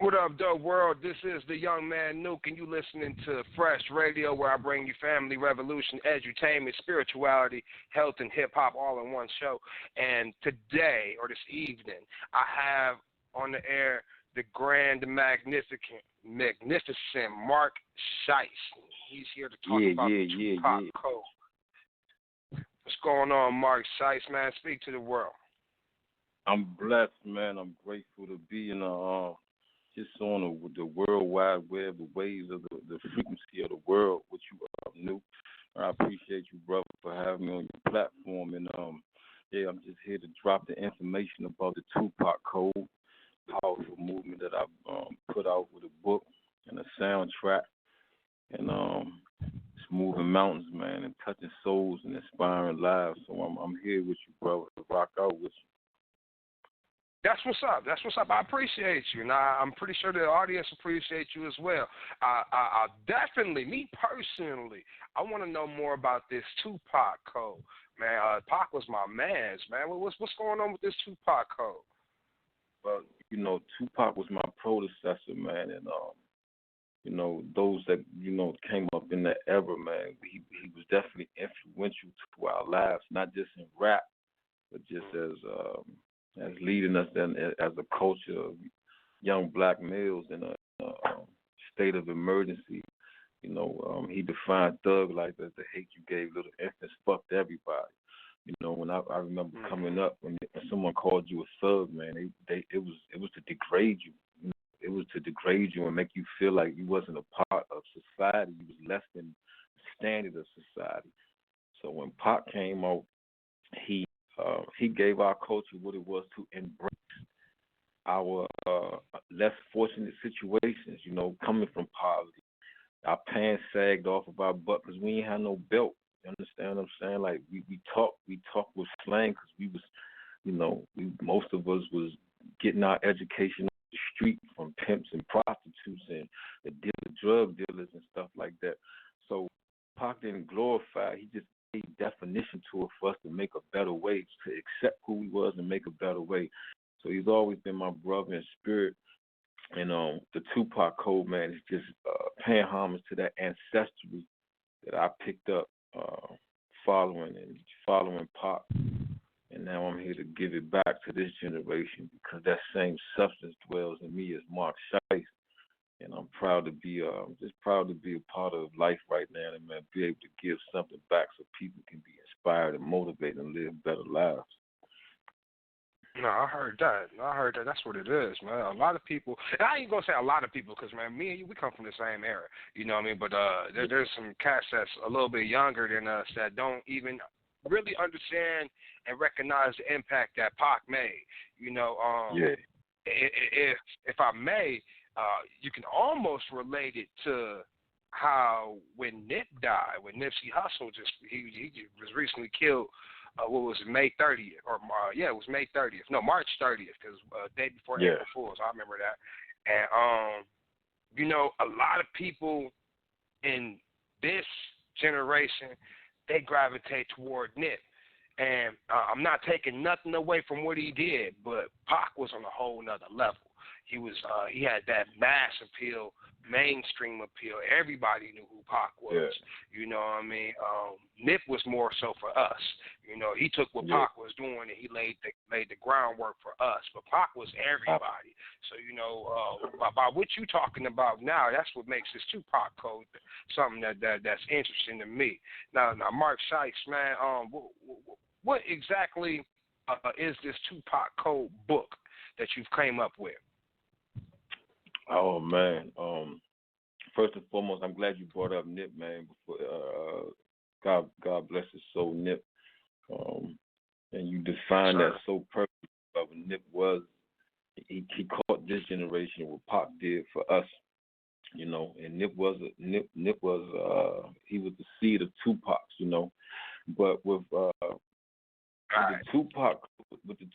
What up, dope world? This is the young man Nuke, and you listening to Fresh Radio, where I bring you family, revolution, edutainment, spirituality, health, and hip hop all in one show. And today, or this evening, I have on the air the grand, magnificent Marc Shyst. He's here to talk about the Tupac Code. What's going on, Marc Shyst, man? Speak to the world. I'm blessed, man. I'm grateful to be in just on the World Wide Web, the waves of the frequency of the world, which you knew. I appreciate you, brother, for having me on your platform. And yeah, I'm just here to drop the information about the Tupac Code, powerful movement that I've put out with a book and a soundtrack. And it's moving mountains, man, and touching souls and inspiring lives. So I'm here with you, brother, to rock out with you. That's what's up. That's what's up. I appreciate you. Now, I'm pretty sure the audience appreciates you as well. I definitely, me personally, I want to know more about this Tupac Code. Man, Pac was my man's, man. What's going on with this Tupac Code? Well, you know, Tupac was my predecessor, man, and you know, those that, you know, came up in that era, man, he was definitely influential to our lives, not just in rap, but just as leading us then as a culture of young black males in a state of emergency. You know, he defined thug life as the hate you gave little infants, fucked everybody. You know, when I remember coming up, when someone called you a thug, man, it was to degrade you. You know, it was to degrade you and make you feel like you wasn't a part of society. You was less than the standard of society. So when Pac came out, he gave our culture what it was to embrace our less fortunate situations, you know, coming from poverty. Our pants sagged off of our butt because we ain't had no belt. You understand what I'm saying? Like, we talk with slang because we was, you know, most of us was getting our education on the street from pimps and prostitutes and the drug dealers and stuff like that. So Pac didn't glorify, he just gave definition to it for us to make a better way, to accept who we was and make a better way. So he's always been my brother in spirit. And the Tupac Code, man, is just paying homage to that ancestry that I picked up following Pac. And now I'm here to give it back to this generation because that same substance dwells in me as Marc Shyst. And I'm proud to be just proud to be a part of life right now and, man, be able to give something back so people can be inspired and motivated and live better lives. No, I heard that. That's what it is, man. A lot of people, and I ain't going to say a lot of people because, man, me and you, we come from the same era. You know what I mean? But there's some cats that's a little bit younger than us that don't even really understand and recognize the impact that Pac made. You know, if I may, you can almost relate it to how when Nip died, when Nipsey Hussle he was recently killed. What was it, May 30th? Or it was May 30th. No, March 30th, because day before April Fool's. I remember that. And you know, a lot of people in this generation, they gravitate toward Nip. And I'm not taking nothing away from what he did, but Pac was on a whole nother level. He had that mass appeal, mainstream appeal. Everybody knew who Pac was. Yeah. You know what I mean? Nip was more so for us. You know, he took what Pac was doing and he laid the groundwork for us. But Pac was everybody. So, you know, by what you're talking about now, that's what makes this Tupac Code something that's interesting to me. Now, Marc Shyst, man, what exactly is this Tupac Code book that you've came up with? Oh, man. First and foremost, I'm glad you brought up Nip, man. God bless his soul, Nip. And you defined that so perfectly. Nip was, he caught this generation what Pac did for us, you know. And Nip was he was the seed of Tupac's, you know. But with the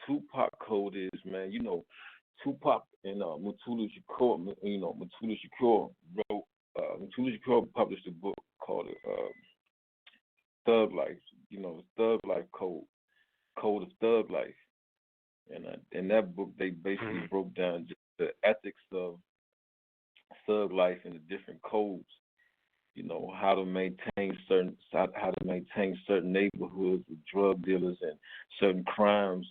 Tupac Code is, man, you know, Tupac and Mutulu Shakur wrote. Mutulu Shakur published a book called Thug Life. You know, Thug Life Code of Thug Life. And in that book, they basically broke down just the ethics of thug life and the different codes. You know how to maintain certain neighborhoods with drug dealers and certain crimes.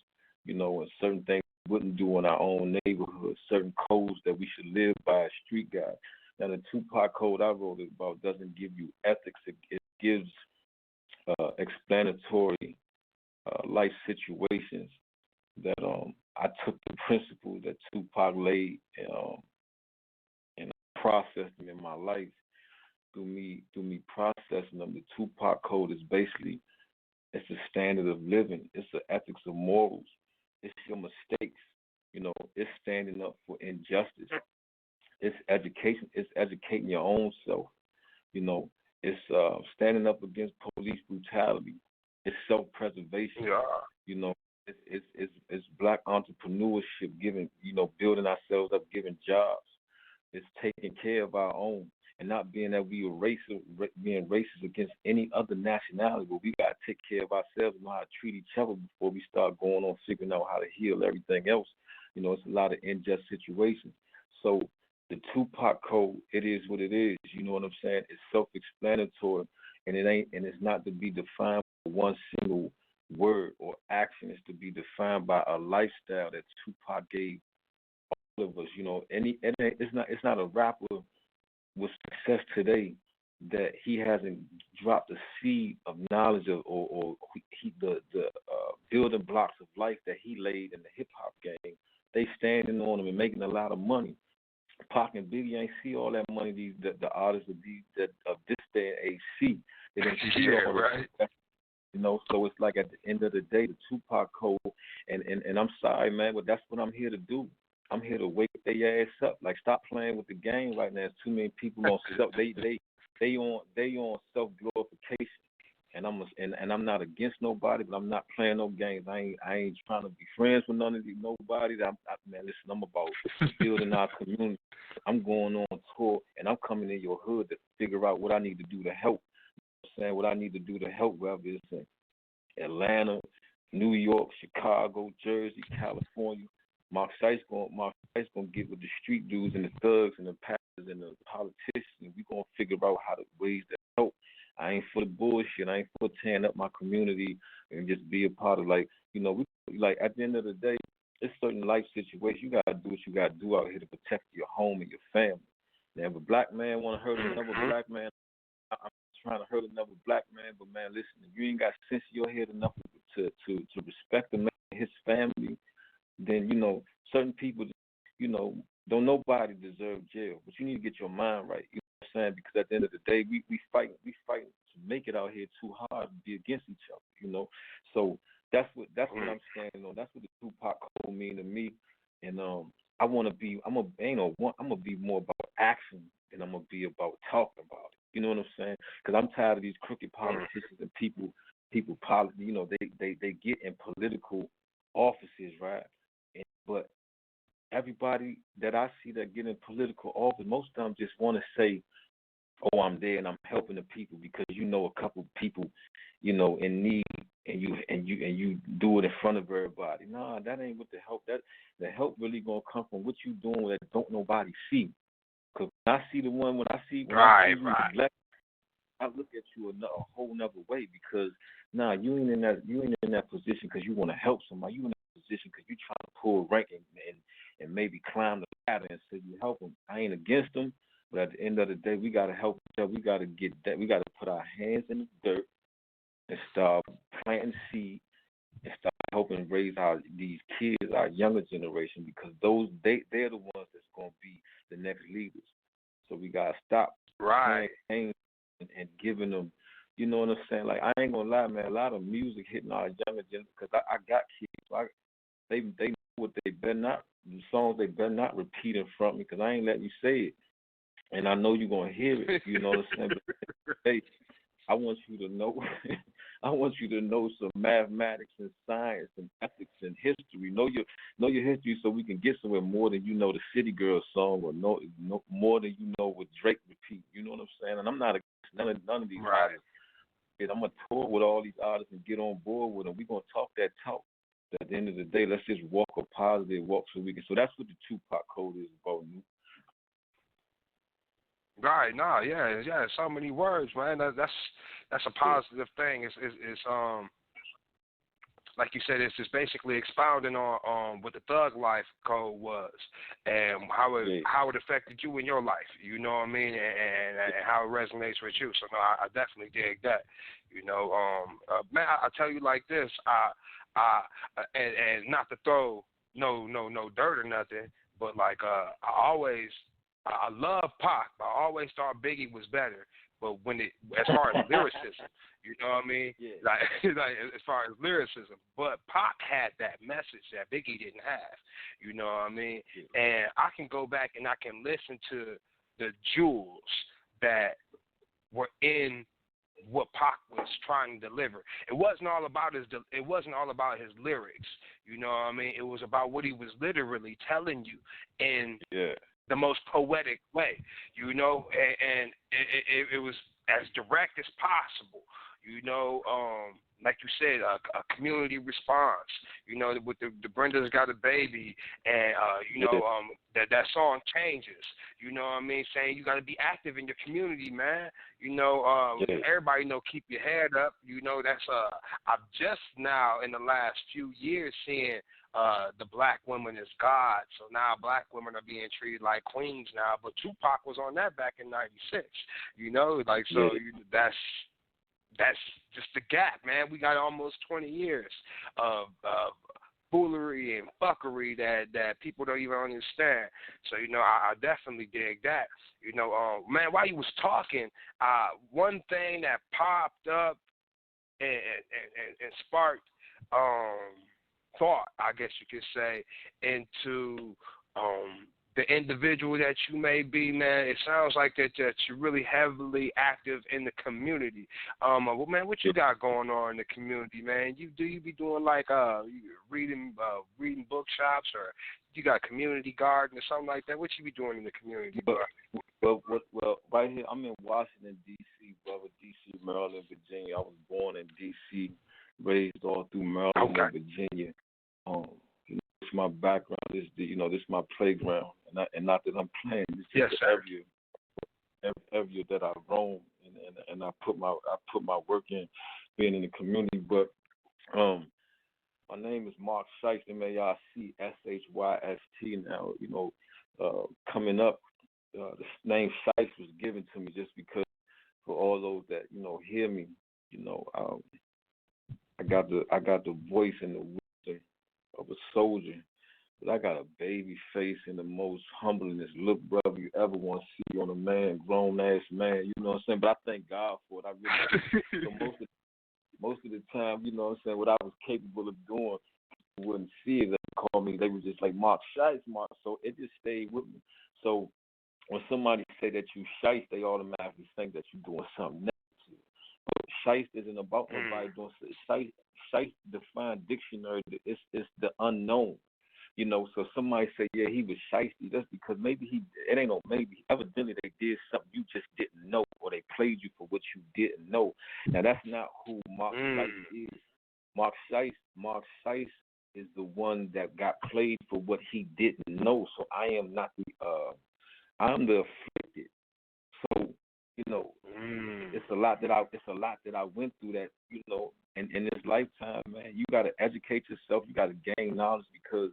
You know, and certain things we wouldn't do in our own neighborhood. Certain codes that we should live by as street guys. Now, the Tupac Code I wrote about doesn't give you ethics. It gives explanatory life situations that I took the principles that Tupac laid and processed them in my life through me processing them. The Tupac Code is basically it's a standard of living. It's the ethics of morals. It's your mistakes. You know, it's standing up for injustice. It's education. It's educating your own self. You know, it's standing up against police brutality. It's self-preservation. Yeah. You know, it's black entrepreneurship, building ourselves up, giving jobs. It's taking care of our own and not being that we are being racist against any other nationality, but we got to take care of ourselves and know how to treat each other before we start going on figuring out how to heal everything else. You know, it's a lot of unjust situations. So the Tupac Code, it is what it is. You know what I'm saying? It's self-explanatory, and it's not to be defined by one single word or action. It's to be defined by a lifestyle that Tupac gave all of us. You know, it's not a rapper with success today that he hasn't dropped a seed of knowledge or the building blocks of life that he laid in the hip hop game. They standing on them and making a lot of money. Pac and Biggie ain't see all that money. The artists of this day and age see. They didn't see all right. that. You know, so it's like at the end of the day, the Tupac Code, and I'm sorry, man, but that's what I'm here to do. I'm here to wake their ass up. Like, stop playing with the game right now. There's too many people on they on self glorification, and I'm not against nobody, but I'm not playing no games. I ain't trying to be friends with nobody. Man, listen, I'm about building our community. I'm going on tour, and I'm coming in your hood to figure out what I need to do to help. Saying what I need to do to help, whether it's in Atlanta, New York, Chicago, Jersey, California. Marc Shyst gonna get with the street dudes and the thugs and the pastors and the politicians, and we gonna figure out how to ways to help. I ain't for the bullshit. I ain't for tearing up my community and just be a part of we at the end of the day, it's certain life situations you gotta do what you gotta do out here to protect your home and your family. Now, if a black man wanna hurt another black man, I'm trying to hurt another black man, but man, listen, if you ain't got sense in your head enough to respect the man and his family, then, you know, certain people, you know, don't nobody deserve jail. But you need to get your mind right. You know what I'm saying? Because at the end of the day, we fight to make it out here too hard to be against each other, you know. So that's what I'm standing on. That's what the Tupac Code mean to me. And I'm gonna be more about action than I'm gonna be about talking about it. You know what I'm saying? Because I'm tired of these crooked politicians and people, you know, they get in political offices, right? But everybody that I see that get in political office, most of them just want to say, "Oh, I'm there and I'm helping the people," because you know a couple people, you know, in need, and you do it in front of everybody. Nah, that ain't what the help really gonna come from what you doing that don't nobody see. Cause when I see you, I look at you a whole nother way, because you ain't in that position because you want to help somebody. You in that position because you trying to pull rank and maybe climb the ladder and say you help them. I ain't against them, but at the end of the day, we gotta help each other. We gotta get that. We gotta put our hands in the dirt and start planting seed and start helping raise these kids, our younger generation, because they're the ones that's gonna be the next leaders. So we gotta stop playing and giving them, you know what I'm saying? Like, I ain't gonna lie, man. A lot of music hitting our younger generation, because I got kids. So they know what the songs they better not repeat in front of me, because I ain't letting you say it, and I know you're gonna hear it. You know what I'm saying? But, hey, I want you to know. I want you to know some mathematics and science and ethics and history. Know your history, so we can get somewhere more than you know the City Girls song, or more than you know what Drake repeat. You know what I'm saying? And I'm not against none of these artists. I'm gonna tour with all these artists and get on board with them. We're gonna talk that talk. At the end of the day, let's just walk a positive walk so we can. So that's what the Tupac Code is about. Right, nah, yeah, so many words, man. That's a Yeah, positive thing. It's like you said, it's just basically expounding on what the thug life code was and yeah, how it affected you in your life. You know what I mean, and how it resonates with you. So no, I definitely dig that. Man, I tell you like this, I and not to throw no dirt or nothing, but like I love Pac. I always thought Biggie was better, but when it as far as lyricism. You know what I mean? yeah, Like, like as far as lyricism, but Pac had that message that Biggie didn't have. You know what I mean? yeah, And I can go back and I can listen to the jewels that were in what Pac was trying to deliver. It wasn't all about his lyrics. You know what I mean? It was about what he was literally telling you in yeah, the most poetic way. And it was as direct as possible. Like you said, a community response. With the Brenda's Got a Baby, and yeah, that song changes. You know what I mean? Saying you got to be active in your community, man. yeah, Everybody know keep your head up. That's I've just now in the last few years seeing the black woman is God. So now black women are being treated like queens now. But Tupac was on that back in '96. yeah, That's just the gap, man. We got almost 20 years of foolery and fuckery that people don't even understand. So I definitely dig that. Man, while you was talking, one thing that popped up and sparked thought, I guess you could say, into the individual that you may be, man. It sounds like that you're really heavily active in the community. Well, man, what yeah. you got going on in the community, man? You be doing like reading bookshops, or you got community garden or something like that? What you be doing in the community, bro? Well, right here, I'm in Washington, D.C., brother, D.C., Maryland, Virginia. I was born in D.C., raised all through Maryland Okay. and Virginia. Um, it's my background. This is my playground, and not that I'm playing. It's just Yes, the sir. area that I roam, and I put my work in, being in the community. But my name is Marc Shyst, MarcShyst. Now, coming up, the name Shyst was given to me just because for all those that hear me, you know, um, I got the voice and the wisdom of a soldier, but I got a baby face and the most humblest look, brother, you ever want to see on a man, grown ass man. You know what I'm saying? But I thank God for it. I really do. So most of the time, you know what I'm saying, what I was capable of doing, people wouldn't see it. They call me. They were just like Marc Shyst, Mark. So it just stayed with me. So when somebody say that you Shyst, they automatically think that you're doing something negative. But Shyst isn't about nobody doing Shyst. Shyst defined dictionary. It's the unknown. So somebody say, yeah, he was shysty. That's because it ain't no maybe. Evidently, they did something you just didn't know, or they played you for what you didn't know. Now, that's not who Marc Shyst is. Mark Shyst is the one that got played for what he didn't know. So I am not I'm the afflicted. So, it's a lot that I went through that, in this lifetime, man. You gotta educate yourself, you gotta gain knowledge because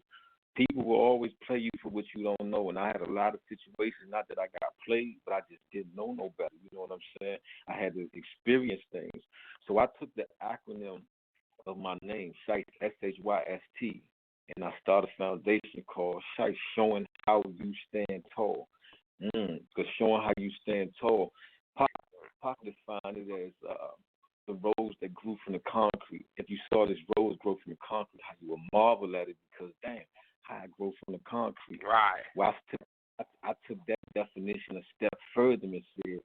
people will always play you for what you don't know. And I had a lot of situations, not that I got played, but I just didn't know no better. You know what I'm saying? I had to experience things. So I took the acronym of my name, Shyst, Shyst, and I started a foundation called Shyst, showing how you stand tall. Because showing how you stand tall, Pac defined it as the rose that grew from the concrete. If you saw this rose grow from the concrete, how you would marvel at it because, damn, how it grow from the concrete. Right. Well, I took that definition a step further and said,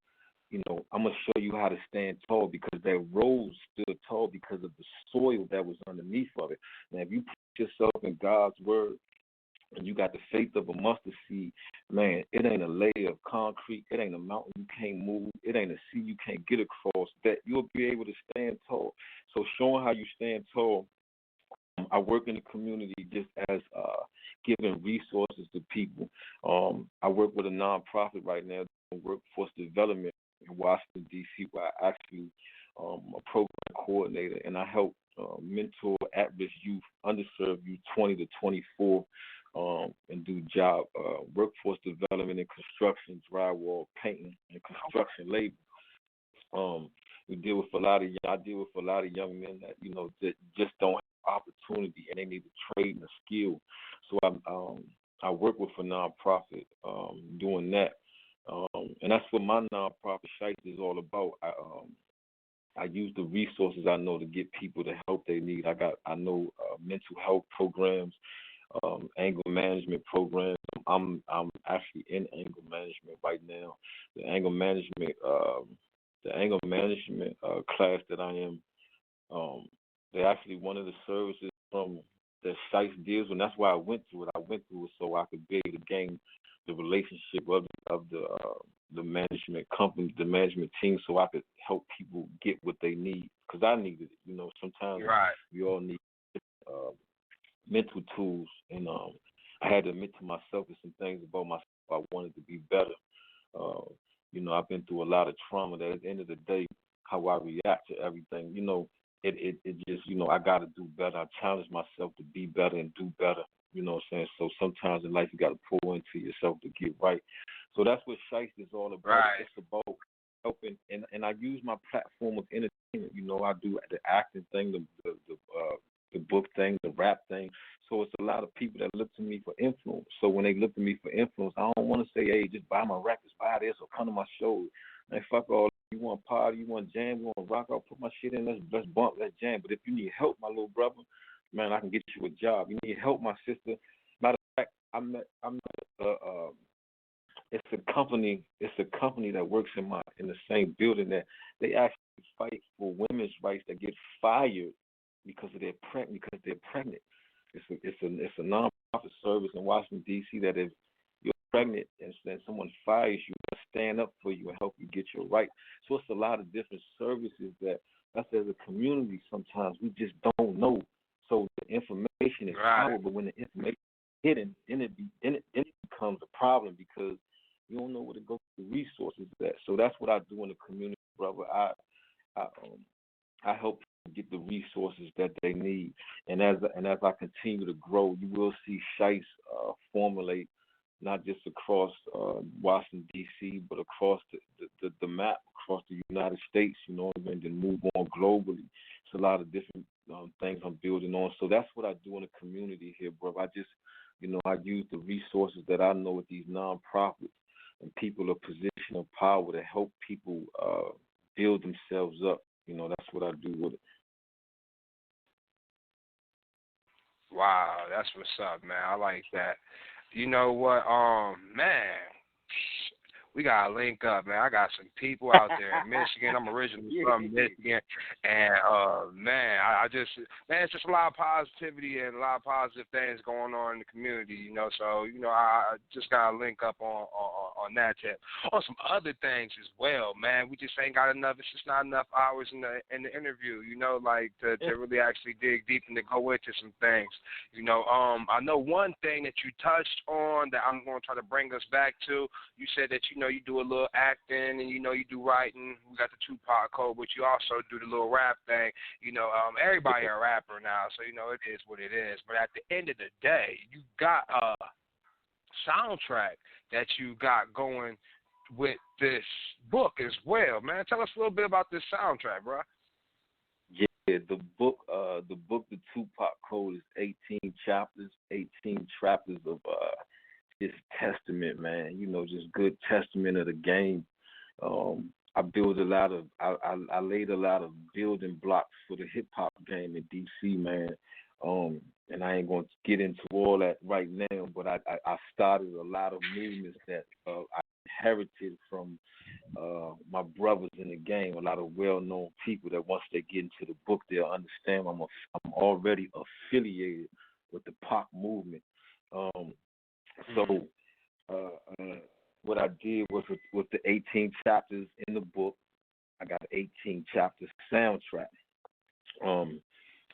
I'm going to show you how to stand tall because that rose stood tall because of the soil that was underneath of it. Now, if you put yourself in God's word, and you got the faith of a mustard seed, man, it ain't a layer of concrete, it ain't a mountain you can't move, it ain't a sea you can't get across, that you'll be able to stand tall. So showing how you stand tall, I work in the community just as giving resources to people. I work with a nonprofit right now, workforce development in Washington D.C., where I actually a program coordinator, and I help mentor at-risk youth, underserved youth, 20 to 24, and do job workforce development in construction, drywall, painting, and construction labor. We deal with a lot of I deal with a lot of young men that that just don't have opportunity and they need to trade and a skill. So I work with a nonprofit doing that, and that's what my nonprofit Shyst is all about. I use the resources I know to get people the help they need. I know mental health programs, anger management programs. I'm actually in anger management right now. The anger management class that I am, they're actually one of the services from that Shyst deals with. And that's why I went through it. I went through it so I could be able to gain the relationship of the management company, the management team, so I could help people get what they need. Because I needed it. Sometimes we all need mental tools, and I had to admit to myself some things about myself. I wanted to be better. I've been through a lot of trauma. That at the end of the day, how I react to everything, it just, I got to do better. I challenge myself to be better and do better. You know what I'm saying? So sometimes in life you got to pour into yourself to get right. So that's what Shyst is all about. Right. It's about helping, and I use my platform of entertainment. I do the acting thing, the book thing, the rap thing. So it's a lot of people that look to me for influence. So when they look to me for influence, I don't want to say, hey, just buy my records, buy this, or come to my show. Man, fuck all. You want party, you want jam, you want rock, I'll put my shit in, let's bump, let's jam. But if you need help, my little brother, man, I can get you a job. You need help, my sister. Matter of fact, it's a company that works in the same building that they actually fight for women's rights that get fired because they're pregnant. It's a nonprofit service in Washington D.C. that if you're pregnant and then someone fires you, they'll stand up for you and help you get your right. So it's a lot of different services that us as a community sometimes we just don't know. So the information is power, but when the information is hidden, then it becomes a problem because you don't know where to go for the resources at. So that's what I do in the community, brother. I help people get the resources that they need, and as I continue to grow, you will see Shyst formulate not just across Washington D.C. but across the map, across the United States. And then move on globally. It's a lot of different things I'm building on. So that's what I do in the community here, bro. I just, I use the resources that I know with these nonprofits and people of position of power to help people build themselves up. That's what I do with it. Wow, that's what's up, man. I like that. You know what, man, we gotta link up, man. I got some people out there in Michigan. I'm originally from Michigan, and man, it's just a lot of positivity and a lot of positive things going on in the community, So I just gotta link up on that tip. On some other things as well, man. We just ain't got enough. It's just not enough hours in the interview, to really actually dig deep and to go into some things. I know one thing that you touched on that I'm going to try to bring us back to. You said that you do a little acting and you do writing. We got the Tupac Code, but you also do the little rap thing. Everybody a rapper now, so it is what it is. But at the end of the day, you got a soundtrack that you got going with this book as well, man. Tell us a little bit about this soundtrack, bro. Yeah, the book, the Tupac Code is 18 chapters of just testament, man. Just good testament of the game. I laid a lot of building blocks for the hip hop game in DC, man. And I ain't going to get into all that right now, but I started a lot of movements that I inherited from my brothers in the game, a lot of well-known people that once they get into the book, they'll understand I'm already affiliated with the Pac movement. So what I did was with the 18 chapters in the book, I got an 18 chapters soundtrack.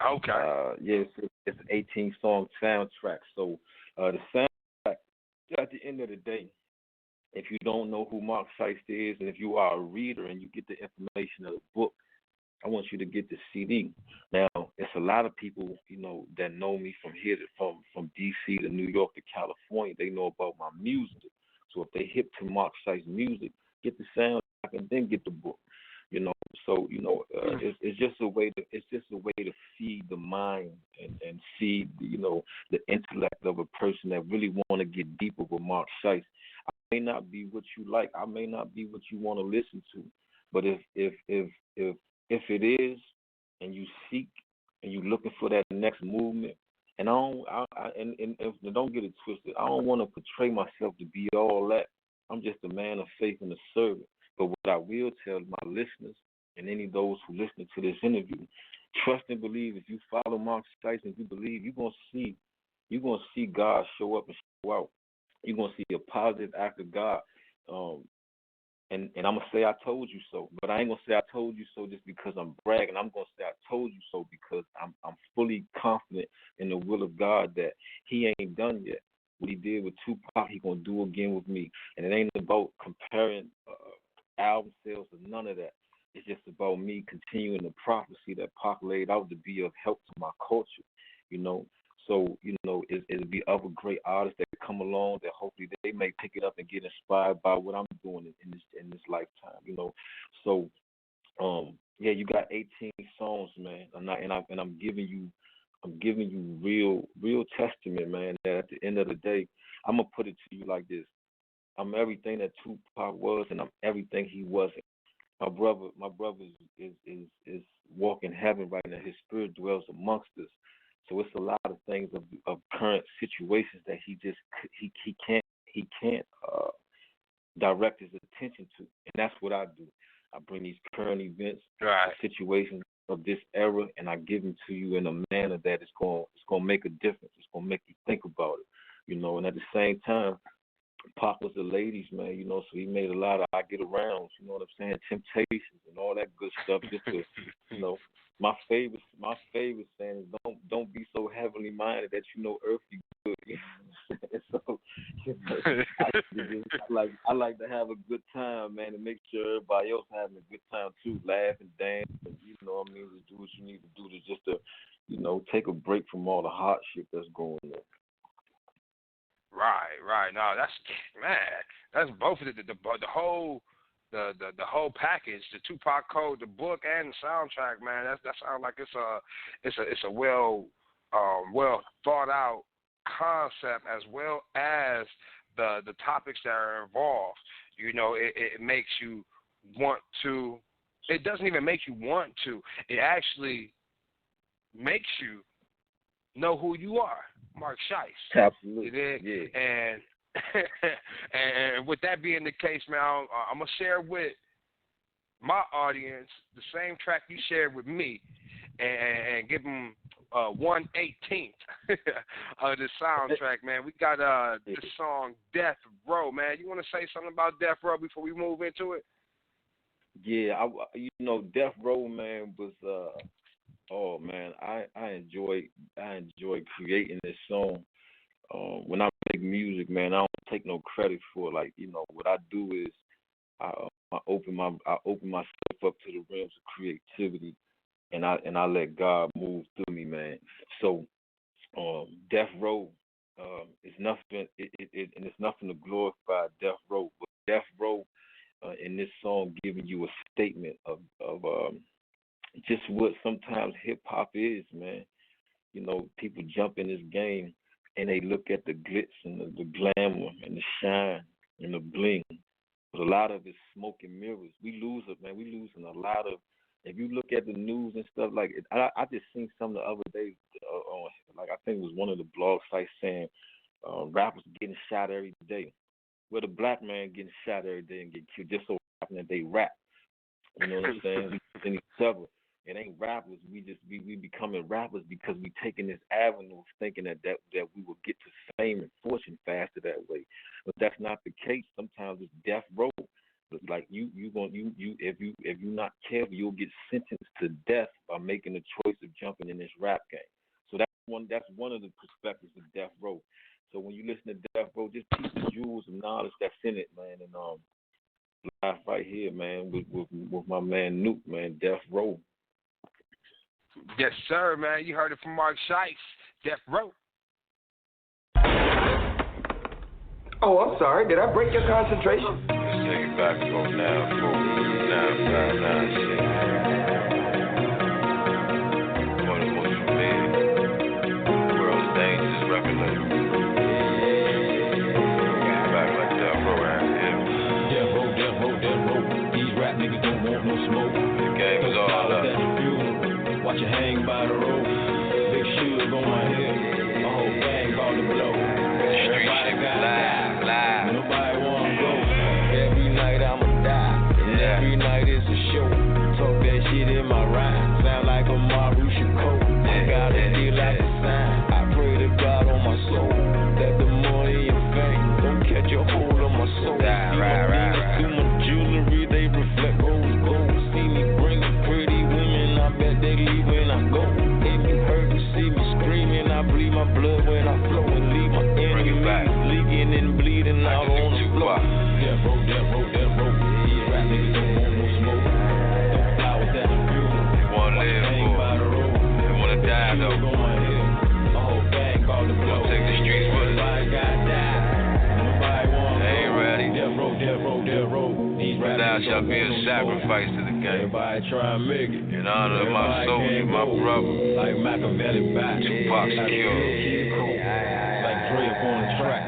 Okay. Yes, it's an 18 song soundtrack. So The soundtrack, at the end of the day, if you don't know who Marc Shyst is, and if you are a reader and you get the information of the book, I want you to get the CD. Now, it's a lot of people, that know me from here from DC to New York to California. They know about my music. So if they hip to Marc Shyst music, get the soundtrack and then get the book. So it's just a way to feed the mind and feed the intellect of a person that really want to get deeper with Marc Shyst. I may not be what you like. I may not be what you want to listen to, but if it is, and you seek and you looking for that next movement, and don't get it twisted. I don't want to portray myself to be all that. I'm just a man of faith and a servant. But what I will tell my listeners and any of those who listen to this interview, trust and believe. If you follow Marc Shyst and you believe, you're gonna see God show up and show out. You're gonna see a positive act of God. And I'm gonna say I told you so, but I ain't gonna say I told you so just because I'm bragging. I'm gonna say I told you so because I'm fully confident in the will of God that He ain't done yet. What He did with Tupac, He gonna do again with me. And it ain't about comparing album sales or none of that. It's just about me continuing the prophecy that Pac laid out to be of help to my culture. So, it'll be other great artists that come along that hopefully they may pick it up and get inspired by what I'm doing in this lifetime. So, you got 18 songs, man, and I'm giving you real testament, man. That at the end of the day, I'm gonna put it to you like this: I'm everything that Tupac was, and I'm everything he wasn't. My brother is walking heaven right now. His spirit dwells amongst us. So it's a lot of things of current situations that he can't direct his attention to, and that's what I do. I bring these current events, right, situations of this era, and I give them to you in a manner that it's going to make a difference. It's going to make you think about it, And at the same time, Pac was the ladies, man, so he made a lot of I get arounds, you know what I'm saying, temptations and all that good stuff just to, my favorite saying is don't be so heavenly minded that you know earthly good. So I like to have a good time, man, and make sure everybody else having a good time too, laugh and dance, and just do what you need to do to take a break from all the hardship that's going on. Right. No, that's both of the whole package, the Tupac Code, the book, and the soundtrack, man. That sounds like it's a well thought out concept, as well as the topics that are involved. It makes you want to. It doesn't even make you want to. It actually makes you know who you are, Marc Shyst. Absolutely. Yeah. And and with that being the case, man, I'm gonna share with my audience the same track you shared with me, and give them 1/18 of the soundtrack, man. We got this song Death Row, man. You want to say something about Death Row before we move into it? Yeah, Death Row, man, was oh man, I enjoy creating this song. When I make music, man, I don't take no credit for it. Like, what I do is I open myself up to the realms of creativity, and I let God move through me, man. So Death Row is nothing, and it's nothing to glorify Death Row, but Death Row in this song giving you a statement of just what sometimes hip hop is, man. People jump in this game and they look at the glitz and the glamour and the shine and the bling, but a lot of it's smoke and mirrors. We lose it, man. We losing a lot of. If you look at the news and stuff like it, I just seen some the other day on, like, I think it was one of the blog sites saying rappers getting shot every day. Well, the black man getting shot every day and get killed just so happen that they rap. You know what I'm saying? We in each other. It ain't rappers. We becoming rappers because we taking this avenue thinking that we will get to fame and fortune faster that way. But that's not the case. Sometimes it's death row. It's like if you're not careful, you'll get sentenced to death by making the choice of jumping in this rap game. So that's one of the perspectives of death row. So when you listen to Death Row, just keep the jewels of knowledge that's in it, man. And live right here, man, with my man Nuke, man, Death Row. Yes, sir, man. You heard it from Marc Shyst, Death Row. Oh, I'm sorry. Did I break your concentration? Let's take it back. Go now, now, shit. One of the most familiar world's dangerous record label. Back like Death Row out here. Death Row. These rap niggas don't want no smoke. The game is all up. Watch you hang by the road. Big shoes on my head. My whole gang about to blow. Street shit live. Nobody wanna go. Every night I'ma die. And every night is a show. Talk that shit in my rhyme. Sound like a Marusha Code. I gotta deal like a sign. I pray to God on my soul that the money and fame don't catch a hold on my soul. Right. See my jewelry, they reflect gold. See me bringing pretty women, I bet they leave when I go. If you hurt and see me screaming, I bleed my blood when I flow and leave my enemies leaking and bleeding out on the floor. Death Row. These rap niggas don't want no smoke. Don't flowers at the funeral. They wanna live, boy. They wanna die, though. My whole gang about to blow. Take the streets with us. Nobody got die. Nobody want They ain't ready. Death Row. These rap Thou niggas shalt don't be a want no sacrifice to the game. Everybody try and make it. In honor of my soldier, my brother. Like Machiavelli back. Tupac Code. Like Dre up on the track.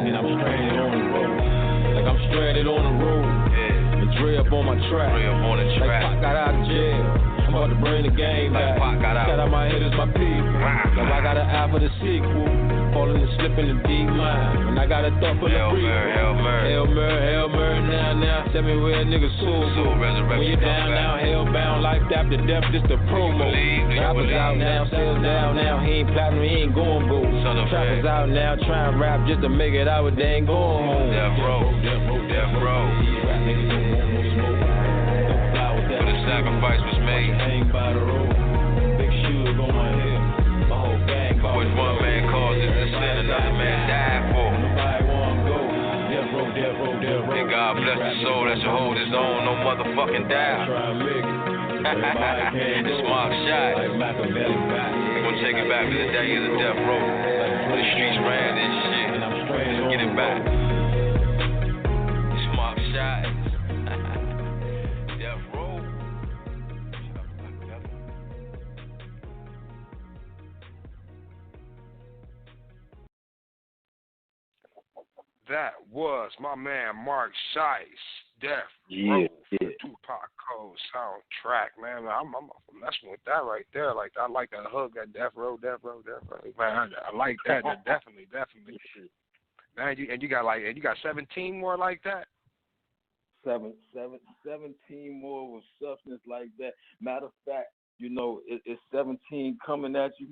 And I'm stranded on the road. Like I'm stranded on the road. Yeah. And Dre up on my track. Dre up on the Like track. Pac got out of jail. I'm about to bring the game Like back. Pac got out. Shout out my hitters, my people. Like I got an eye for the sequel. Falling and slipping in deep mind. And I got a thought for the Hail prequel. Mary. Hail Mary, now. Tell me where a nigga soul. Resurrection. When you down now, hellbound, life after death, this the promo. Rappers out now, sales down now. He ain't platinum, he ain't going gold. Trappers out now, trying rap just to make it out, but they ain't going home. Death Row. Rap niggas don't want no smoke. Don't fly with that. When the sacrifice was made, Hang by the road. Big shoes on my head. My whole gang about which one man causes the sin another man died for. Nobody wanna go. Death Row. And God bless the soul that should hold his own, no motherfucking doubt. Try and make it. It's Marc Shyst. Like Machiavelli back. We're gonna take it back to the day of the Death Row. When the streets ran this shit. And I'm stranded Let's get on it the back. road. It's Marc Shyst. Death Row. That was my man Marc Shyst, Death Yeah, Row, yeah. the Tupac Code soundtrack, man. I'm messing with that right there. Like I like that hook, that Death Row. Man, I like that. Definitely. Man, you got 17 more like that. 17 more with substance like that. Matter of fact, it's 17 coming at you.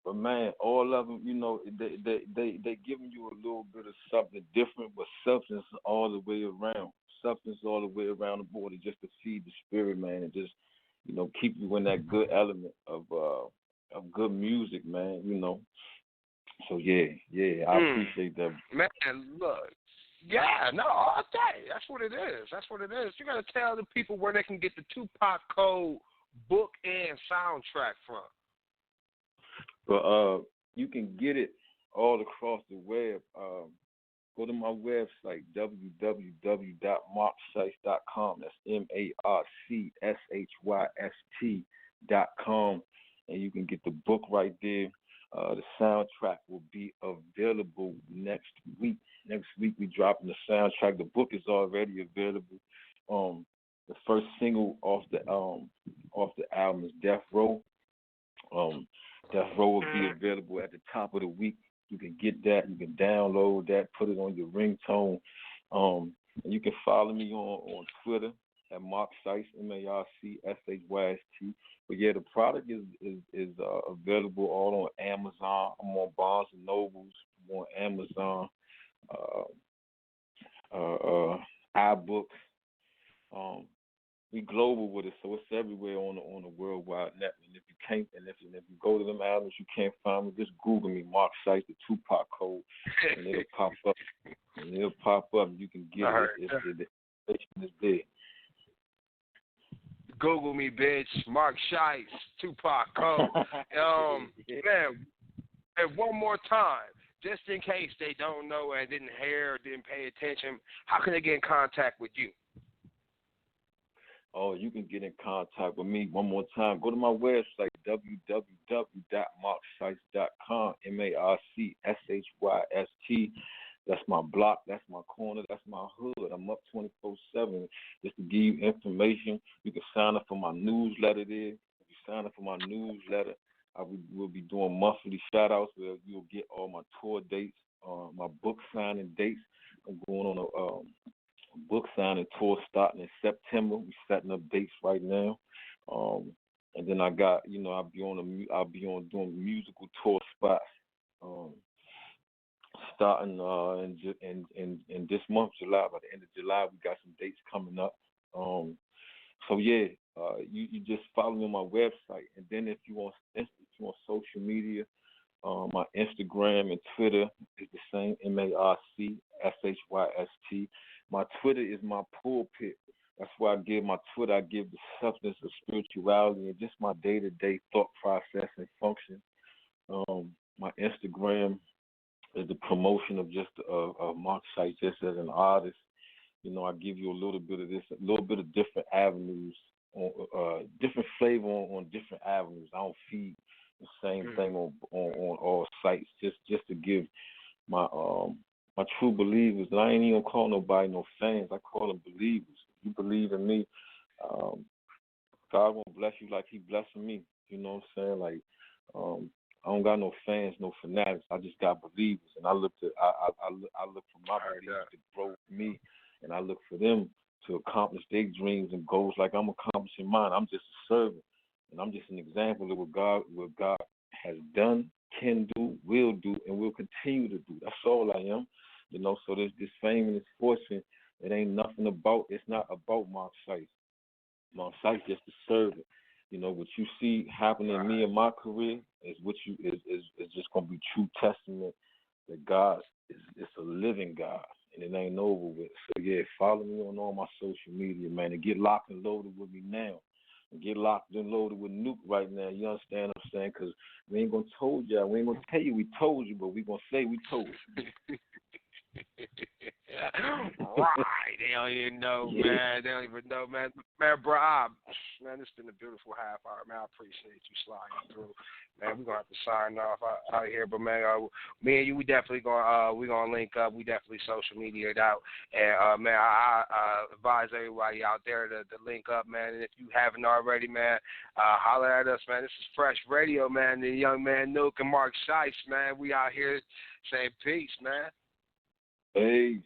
But man, all of them, they giving you a little bit of something different, but substance all the way around. Substance all the way around the board, just to feed the spirit, man, and just, keep you in that good element of good music, man. So yeah, I appreciate that. Man, look. Yeah, no, all day. That's what it is. You got to tell the people where they can get the Tupac Code book and soundtrack from. But you can get it all across the web. Go to my website, www.marcshyst.com. That's MarcShyst.com. And you can get the book right there. The soundtrack will be available next week. Next week we dropping the soundtrack. The book is already available. The first single off the album is Death Row. Death Row will be available at the top of the week. You can get that. You can download that. Put it on your ringtone. And you can follow me on Twitter at Marc Shyst, MarcShyst. But yeah, the product is available all on Amazon. I'm on Barnes and Nobles. I'm on Amazon. iBooks. we global with it, so it's everywhere on the worldwide net. And if you can't, and if you go to them albums, you can't find me. Just Google me, Marc Shyst, the Tupac Code, and it'll pop up. And it'll pop up. You can get it. The information is there. Google me, bitch. Marc Shyst, Tupac Code. Man, and one more time, just in case they don't know and didn't hear or didn't pay attention, how can they get in contact with you? Oh, you can get in contact with me one more time. Go to my website, www.marcshyst.com, MARCSHYST. That's my block, that's my corner, that's my hood. I'm up 24/7 just to give you information. You can sign up for my newsletter there. If you sign up for my newsletter, we'll be doing monthly shout-outs where you'll get all my tour dates, my book signing dates. I'm going on a book signing tour starting in September. We're setting up dates right now. And then I got, I'll be on doing musical tour spots. Starting in this month, July, by the end of July, we got some dates coming up. You just follow me on my website, and then if you want social media, my Instagram and Twitter is the same, MARCSHYST. My Twitter is my pulpit. That's why I give my Twitter. I give the substance of spirituality and just my day-to-day thought process and function. My Instagram is the promotion of just Marc Shyst just as an artist. I give you a little bit of this, a little bit of different avenues, different flavor on different avenues. I don't feed the same thing on all sites. Just to give my true believers. And I ain't even call nobody no fans. I call them believers. If you believe in me, God won't bless you like He blessing me. You know what I'm saying? Like, I don't got no fans, no fanatics. I just got believers, and I look for my believers to grow with me, and I look for them to accomplish their dreams and goals like I'm accomplishing mine. I'm just a servant, and I'm just an example of what God has done, can do, will do, and will continue to do. That's all I am. So this fame and this fortune, it ain't nothing about. It's not about Marc Shyst. Marc Shyst just a servant. What you see happening in me in my career is what is just gonna be true testament that God is a living God, and it ain't over with. So yeah, follow me on all my social media, man, and get locked and loaded with me now. And get locked and loaded with Nuke right now. You understand what I'm saying? Because we ain't gonna told y'all, we ain't gonna tell you we told you, but we gonna say we told you. Right, they don't even know, man. They don't even know, man. Man, bro, man, this has been a beautiful half hour, man. I appreciate you sliding through, man. We're gonna have to sign off out here, but man, me and you, we definitely gonna link up. We definitely social media it out, and man, I advise everybody out there to link up, man. And if you haven't already, man, holler at us, man. This is Fresh Radio, man. The young man Nuke and Marc Shyst, man. We out here saying peace, man. Peace.